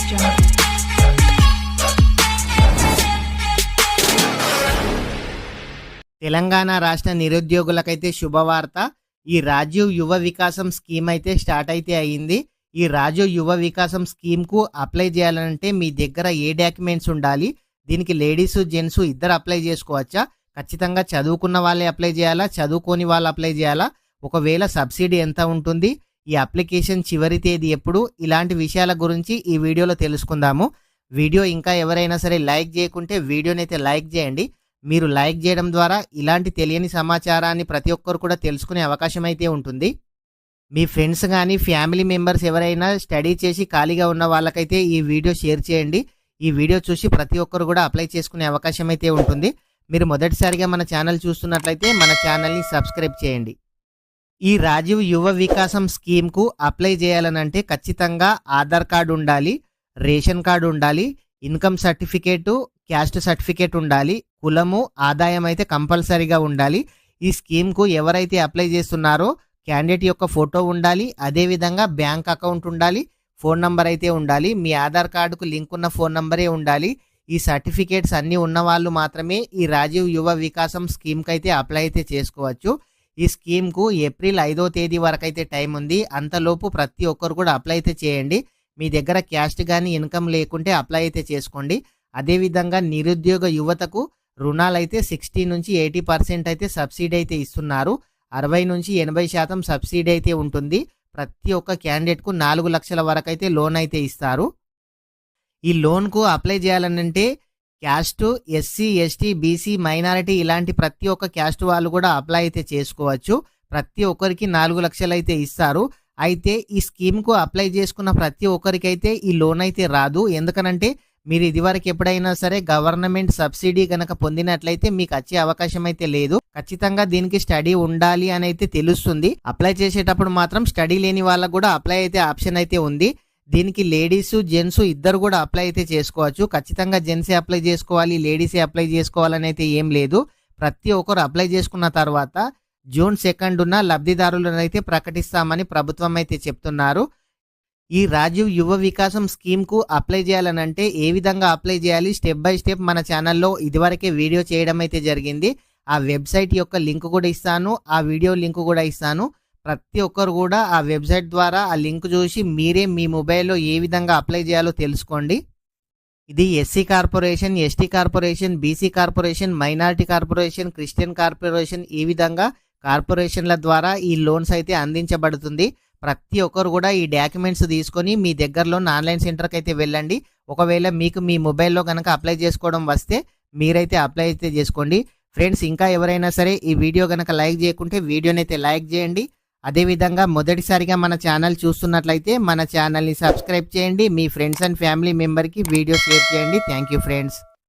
Jungle. Telangana రాష్ట్ర నిరుద్యోగులకైతే శుభవార్త. ఈ రాజీవ్ యువ వికాసం స్కీమ్ అయితే స్టార్ట్ అయితే అయ్యింది. ఈ రాజీవ్ యువ వికాసం స్కీమ్కు అప్లై చేయాలంటే మీ దగ్గర ఏ డాక్యుమెంట్స్ ఉండాలి? దీనికి లేడీస్ జెంట్స్ ఇద్దరు అప్లై చేసుకోవచ్చా? ఖచ్చితంగా చదువుకున్న వాళ్ళే అప్లై చేయాలా? చదువుకోని వాళ్ళు అప్లై చేయాలా? ఒకవేళ సబ్సిడీ ఎంత ఉంటుంది? ఈ అప్లికేషన్ చివరి తేదీ ఎప్పుడు? ఇలాంటి విషయాల గురించి ఈ వీడియోలో తెలుసుకుందాము. వీడియో ఇంకా ఎవరైనా సరే లైక్ చేయకుంటే వీడియోని అయితే లైక్ చేయండి. మీరు లైక్ చేయడం ద్వారా ఇలాంటి తెలియని సమాచారాన్ని ప్రతి ఒక్కరు కూడా తెలుసుకునే అవకాశం అయితే ఉంటుంది. మీ ఫ్రెండ్స్ కానీ ఫ్యామిలీ మెంబర్స్ ఎవరైనా స్టడీ చేసి ఖాళీగా ఉన్న వాళ్ళకైతే ఈ వీడియో షేర్ చేయండి. ఈ వీడియో చూసి ప్రతి ఒక్కరు కూడా అప్లై చేసుకునే అవకాశం అయితే ఉంటుంది. మీరు మొదటిసారిగా మన ఛానల్ చూస్తున్నట్లయితే మన ఛానల్ని సబ్స్క్రైబ్ చేయండి. ఈ రాజీవ్ యువ వికాసం స్కీమ్కు అప్లై చేయాలనంటే ఖచ్చితంగా ఆధార్ కార్డు ఉండాలి, రేషన్ కార్డు ఉండాలి, ఇన్కమ్ సర్టిఫికేటు, క్యాస్ట్ సర్టిఫికేట్ ఉండాలి, కులము, ఆదాయం అయితే కంపల్సరీగా ఉండాలి. ఈ స్కీమ్కు ఎవరైతే అప్లై చేస్తున్నారో క్యాండిడేట్ యొక్క ఫోటో ఉండాలి, అదేవిధంగా బ్యాంక్ అకౌంట్ ఉండాలి, ఫోన్ నంబర్ అయితే ఉండాలి. మీ ఆధార్ కార్డుకు లింక్ ఉన్న ఫోన్ నంబరే ఉండాలి. ఈ సర్టిఫికేట్స్ అన్నీ ఉన్న వాళ్ళు మాత్రమే ఈ రాజీవ్ యువ వికాసం స్కీమ్కి అయితే అప్లై అయితే చేసుకోవచ్చు. ఈ స్కీమ్కు ఏప్రిల్ 5వ తేదీ వరకు అయితే టైం ఉంది. అంతలోపు ప్రతి ఒక్కరు కూడా అప్లై అయితే చేయండి. మీ దగ్గర క్యాస్ట్ కానీ ఇన్కమ్ లేకుంటే అప్లై అయితే చేసుకోండి. అదేవిధంగా నిరుద్యోగ యువతకు రుణాలు అయితే 60 నుంచి 80% అయితే సబ్సిడీ అయితే ఇస్తున్నారు. 60 నుంచి 80% సబ్సిడీ అయితే ఉంటుంది. ప్రతి ఒక్క క్యాండిడేట్కు 4 లక్షల వరకు అయితే లోన్ అయితే ఇస్తారు. ఈ లోన్కు అప్లై చేయాలనంటే caste, SC, ST, BC, minority ఇలాంటి ప్రతి ఒక్క క్యాస్ట్ వాళ్ళు కూడా అప్లై అయితే చేసుకోవచ్చు. ప్రతి ఒక్కరికి 4 లక్షలు అయితే ఇస్తారు. అయితే ఈ స్కీమ్కు అప్లై చేసుకున్న ప్రతి ఒక్కరికైతే ఈ లోన్ అయితే రాదు. ఎందుకనంటే మీరు ఇదివరకు ఎప్పుడైనా సరే గవర్నమెంట్ సబ్సిడీ కనుక పొందినట్లయితే మీకు వచ్చే అవకాశం అయితే లేదు. ఖచ్చితంగా దీనికి స్టడీ ఉండాలి అని అయితే తెలుస్తుంది. అప్లై చేసేటప్పుడు మాత్రం స్టడీ లేని వాళ్ళకు కూడా అప్లై అయితే ఆప్షన్ అయితే ఉంది. దీనికి లేడీస్ జెంట్స్ ఇద్దరు కూడా అప్లై అయితే చేసుకోవచ్చు. ఖచ్చితంగా జెంట్సే అప్లై చేసుకోవాలి, లేడీసే అప్లై చేసుకోవాలని అయితే ఏం లేదు. ప్రతి ఒక్కరు అప్లై చేసుకున్న తర్వాత జూన్ 2న లబ్ధిదారులను అయితే ప్రకటిస్తామని ప్రభుత్వం అయితే చెప్తున్నారు. ఈ రాజీవ్ యువ వికాసం స్కీమ్కు అప్లై చేయాలనంటే ఏ విధంగా అప్లై చేయాలి స్టెప్ బై స్టెప్ మన ఛానల్లో ఇదివరకే వీడియో చేయడం అయితే జరిగింది. ఆ వెబ్సైట్ యొక్క లింక్ కూడా ఇస్తాను, ఆ వీడియో లింక్ కూడా ఇస్తాను. ప్రతి ఒక్కరు కూడా ఆ వెబ్సైట్ ద్వారా ఆ లింక్ చూసి మీరే మీ మొబైల్లో ఏ విధంగా అప్లై చేయాలో తెలుసుకోండి. ఇది SC corporation, ST corporation, BC corporation, minority corporation, Christian corporation ఈ విధంగా కార్పొరేషన్ల ద్వారా ఈ లోన్స్ అయితే అందించబడుతుంది. ప్రతి ఒక్కరు కూడా ఈ డాక్యుమెంట్స్ తీసుకొని మీ దగ్గరలో ఆన్లైన్ సెంటర్కి అయితే వెళ్ళండి. ఒకవేళ మీకు మీ మొబైల్లో కనుక అప్లై చేసుకోవడం వస్తే మీరైతే అప్లై అయితే చేసుకోండి. ఫ్రెండ్స్, ఇంకా ఎవరైనా సరే ఈ వీడియో కనుక లైక్ చేయకుంటే వీడియోని అయితే లైక్ చేయండి. అదేవిధంగా మొదటిసారిగా మన ఛానల్ చూస్తున్నట్లయితే మన ఛానల్ని సబ్స్క్రైబ్ చేయండి. మీ ఫ్రెండ్స్ అండ్ ఫ్యామిలీ మెంబర్కి వీడియో షేర్ చేయండి. Thank you friends.